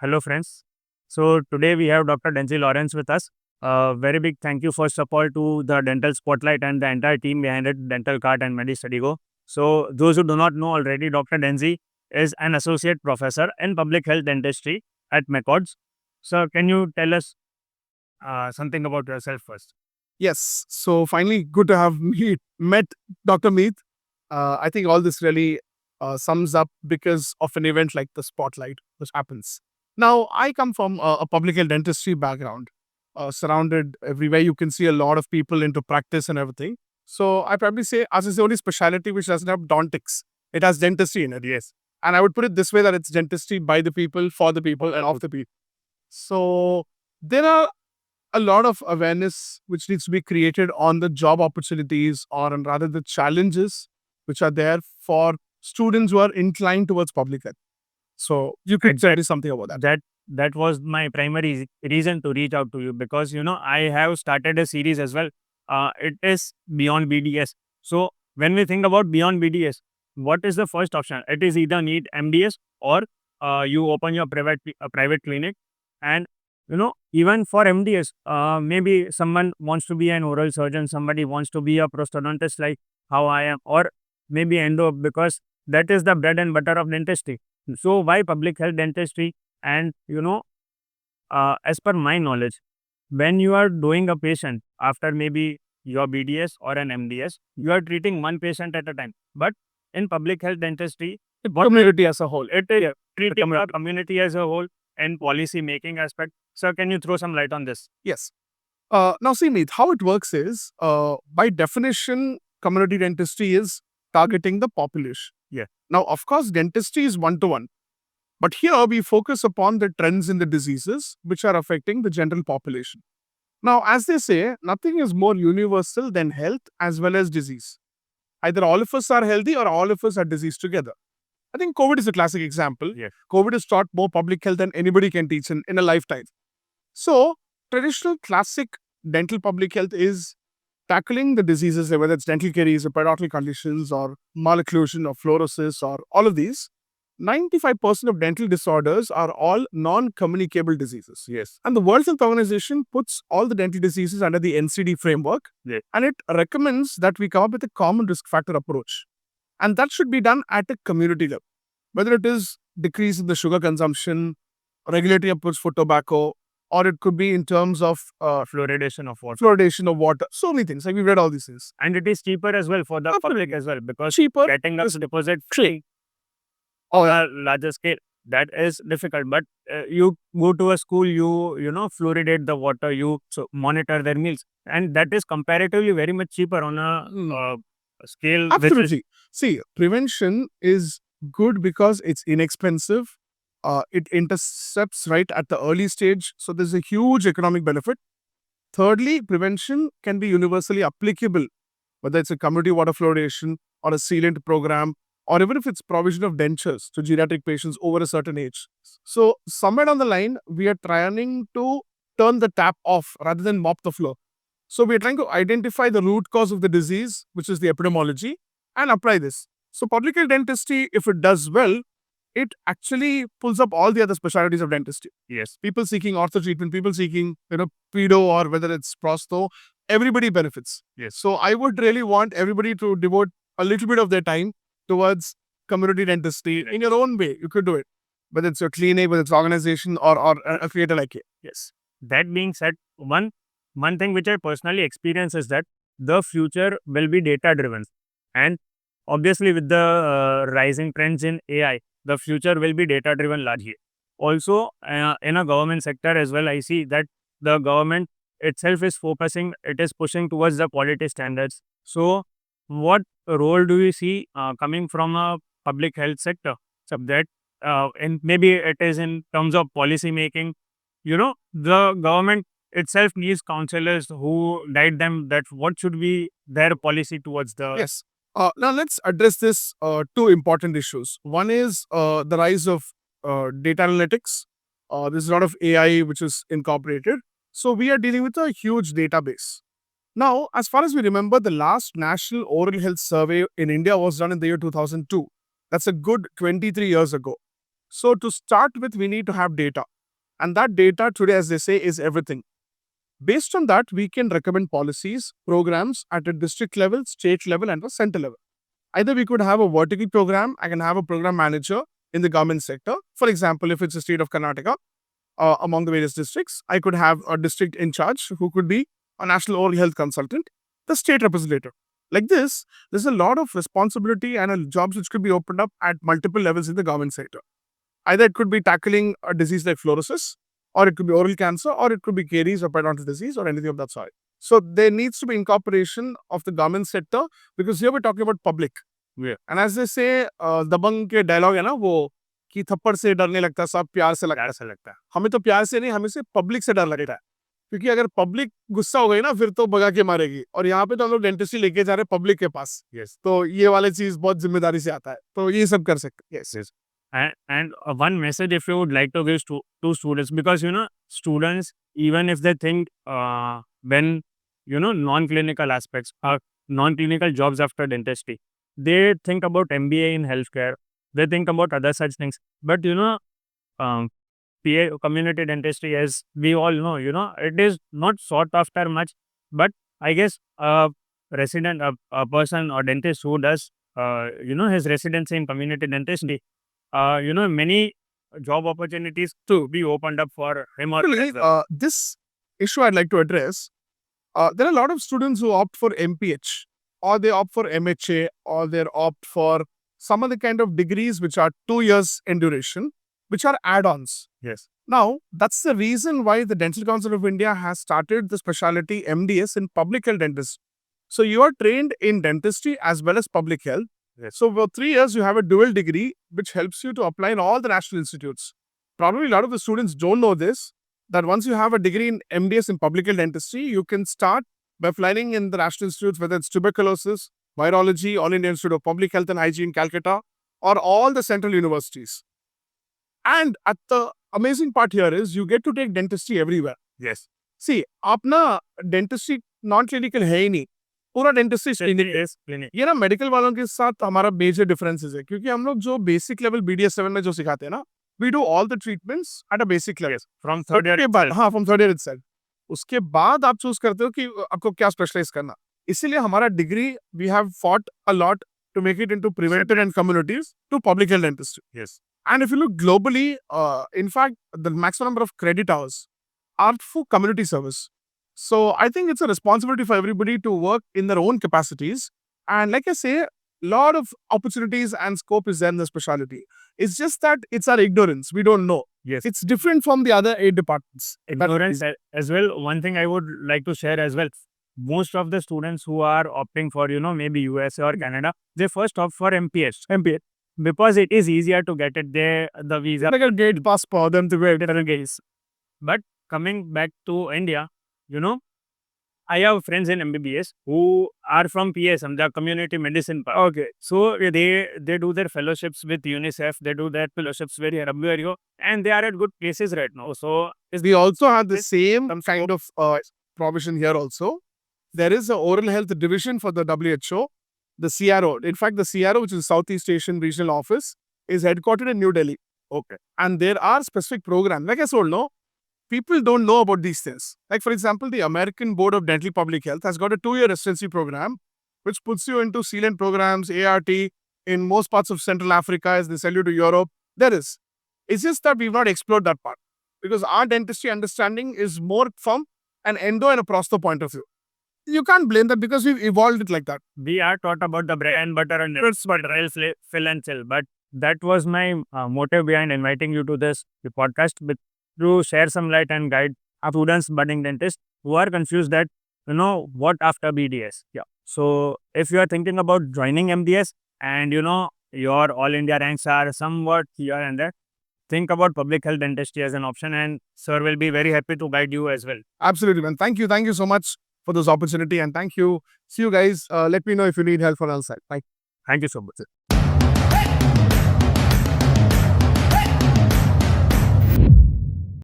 Hello, friends. So today we have Dr. Denzy Lawrence with us. Very big thank you first of all to the Dental Spotlight and the entire team behind it, Dental Cart and MediStudyGo. So those who do not know already, Dr. Denzy is an associate professor in public health dentistry at McCords. So can you tell us something about yourself first? Yes. So finally, good to have met Dr. Meet. I think all this really sums up because of an event like the Spotlight, which happens. Now, I come from a public health dentistry background, surrounded everywhere. You can see a lot of people into practice and everything. So I probably say, as is the only specialty which doesn't have dontics, it has dentistry in it. Yes. And I would put it this way that it's dentistry by the people, for the people, and of the people. So there are a lot of awareness which needs to be created on the job opportunities or and rather the challenges which are there for students who are inclined towards public health. So you could say something about that. That was my primary reason to reach out to you because I have started a series as well. It is Beyond BDS. So when we think about Beyond BDS, what is the first option? It is either need MDS or you open your private clinic, and even for MDS, maybe someone wants to be an oral surgeon, somebody wants to be a prosthodontist like how I am, or maybe endo because that is the bread and butter of dentistry. So why public health dentistry? And as per my knowledge, when you are doing a patient after maybe your BDS or an MDS, you are treating one patient at a time. But in public health dentistry, Community as a whole. it is treating a community as a whole and policy making aspect. So can you throw some light on this? Yes. Now, see, Meet, how it works is, by definition, community dentistry is targeting the population. Yeah. Now, of course, dentistry is one-to-one. But here we focus upon the trends in the diseases which are affecting the general population. Now, as they say, nothing is more universal than health as well as disease. Either all of us are healthy or all of us are diseased together. I think COVID is a classic example. Yes. COVID has taught more public health than anybody can teach in a lifetime. So, traditional classic dental public health is tackling the diseases, whether it's dental caries or periodontal conditions or malocclusion or fluorosis or all of these. 95% of dental disorders are all non-communicable diseases. Yes. And the World Health Organization puts all the dental diseases under the NCD framework, Yes. and it recommends that we come up with a common risk factor approach. And that should be done at a community level, whether it is decrease in the sugar consumption, regulatory approach for tobacco, or it could be in terms of Fluoridation of water. fluoridation of water. So many things. Like we've read all these things. And it is cheaper as well for the public as well because Cheaper. getting a deposit Free. on a larger scale, that is difficult. But you go to a school, fluoridate the water, you monitor their meals, and that is comparatively very much cheaper on a scale. Absolutely. See, prevention is good because it's inexpensive. It intercepts right at the early stage. So there's a huge economic benefit. Thirdly, prevention can be universally applicable, whether it's a community water fluoridation or a sealant program, or even if it's provision of dentures to geriatric patients over a certain age. So somewhere down the line, we are trying to turn the tap off rather than mop the floor. So we are trying to identify the root cause of the disease, which is the epidemiology, and apply this. So public health dentistry, if it does well, it actually pulls up all the other specialties of dentistry. Yes. People seeking ortho treatment, people seeking, pedo or whether it's prosto, everybody benefits. Yes. So I would really want everybody to devote a little bit of their time towards community dentistry in your own way. You could do it, whether it's your clinic, whether it's organization or a creator like it. Yes. That being said, one thing which I personally experience is that the future will be data driven, and obviously with the rising trends in AI, the future will be data driven largely. Also, in a government sector as well, I see that the government itself is focusing, it is pushing towards the quality standards. So, what role do you see coming from a public health sector? So that, and maybe it is in terms of policy making. The government itself needs counselors who guide them that what should be their policy towards the. Yes. Now let's address this two important issues. One is the rise of data analytics. There's a lot of AI which is incorporated. So we are dealing with a huge database. Now, as far as we remember, the last National Oral Health Survey in India was done in the year 2002. That's a good 23 years ago. So to start with, we need to have data. And that data today, as they say, is everything. Based on that, we can recommend policies, programs at a district level, state level, and a center level. Either we could have a vertical program, I can have a program manager in the government sector. For example, if it's the state of Karnataka, among the various districts, I could have a district in charge who could be a national oral health consultant, the state representative. Like this, there's a lot of responsibility and jobs which could be opened up at multiple levels in the government sector. Either it could be tackling a disease like fluorosis, or it could be oral cancer, or it could be caries or periodontal disease or anything of that sort. So there needs to be incorporation of the government sector because here we're talking about public. Yeah. And as they say, दबंग के dialogue है ना वो कि थप्पड़ से डरने लगता है सब प्यार से लगता है हमें तो प्यार से नहीं हमें से पब्लिक से डर लगता है क्योंकि अगर पब्लिक गुस्सा हो गई ना फिर तो भगा के मारेगी और यहाँ पे तो हम लोग डेंटिस्ट्री लेके जा रहे हैं पब्लिक के पास यस तो ये वाले चीज बहुत जिम्मेदारी से आता है तो ये सब कर सकते हैं yes And one message if you would like to give to students, because students, even if they think when non-clinical aspects or non-clinical jobs after dentistry, they think about MBA in healthcare, they think about other such things, but um, PA community dentistry, as we all know, it is not sought after much, but I guess a resident, a person or dentist who does his residency in community dentistry, many job opportunities to be opened up for him or her. This issue I'd like to address. There are a lot of students who opt for MPH, or they opt for MHA, or they opt for some other kind of degrees which are 2 years in duration, which are add-ons. Yes. Now, that's the reason why the Dental Council of India has started the specialty MDS in public health dentistry. So you are trained in dentistry as well as public health. Yes. So for 3 years, you have a dual degree, which helps you to apply in all the national institutes. Probably a lot of the students don't know this, that once you have a degree in MDS in public health dentistry, you can start by applying in the national institutes, whether it's tuberculosis, virology, All India Institute of Public Health and Hygiene, Calcutta, or all the central universities. And at the amazing part here is you get to take dentistry everywhere. Yes. See, अपना dentistry non-clinical है ही नहीं, पूरा dentistry clinic ये ना medical वालों के साथ हमारा मेजर डिफरेंसेस है क्योंकि हम लोग जो बेसिक लेवल BDS 7 में जो सिखाते हैं ना we do all the treatments at a basic level from third year के बाद हाँ फ्रॉम थर्ड ईयर इटसेल्फ उसके बाद आप चूज करते हो कि आपको क्या स्पेशलाइज करना इसीलिए हमारा degree we have fought a lot to make it into preventive and communities to public health dentistry yes and if you look globally in fact the maximum number of credit hours are for community service. So I think it's a responsibility for everybody to work in their own capacities. And like I say, lot of opportunities and scope is there in the specialty. It's just that it's our ignorance. We don't know. Yes. It's different from the other 8 departments. Ignorance as well. One thing I would like to share as well. Most of the students who are opting for, maybe USA or Canada, they first opt for MPH. MPH. Because it is easier to get it there, the visa. Like a gate pass for them to wear different gates. But coming back to India, I have friends in MBBS who are from PSM, the community medicine part. Okay. So they do their fellowships with UNICEF, they do their fellowships with WHO, and they are at good places right now. So we also have the same kind of provision here also. There is an oral health division for the WHO. The CRO, in fact, the CRO, which is Southeast Asian Regional Office, is headquartered in New Delhi. Okay. And there are specific programs. Like I told, no, people don't know about these things. Like, for example, the American Board of Dental Public Health has got a 2-year residency program, which puts you into sealant programs, ART, in most parts of Central Africa, as they sell you to Europe. There is. It's just that we've not explored that part. Because our dentistry understanding is more from an endo and a prosto point of view. You can't blame that because we've evolved it like that. We are taught about the bread and butter and fill and chill. But that was my motive behind inviting you to this podcast, to share some light and guide students, budding dentists who are confused that, what after BDS. Yeah. So if you are thinking about joining MDS and, your all India ranks are somewhat here and there, think about public health dentistry as an option, and sir will be very happy to guide you as well. Absolutely, man. Thank you. Thank you so much for this opportunity, and thank you. See you guys. Let me know if you need help from our side. Bye. Thank you so much.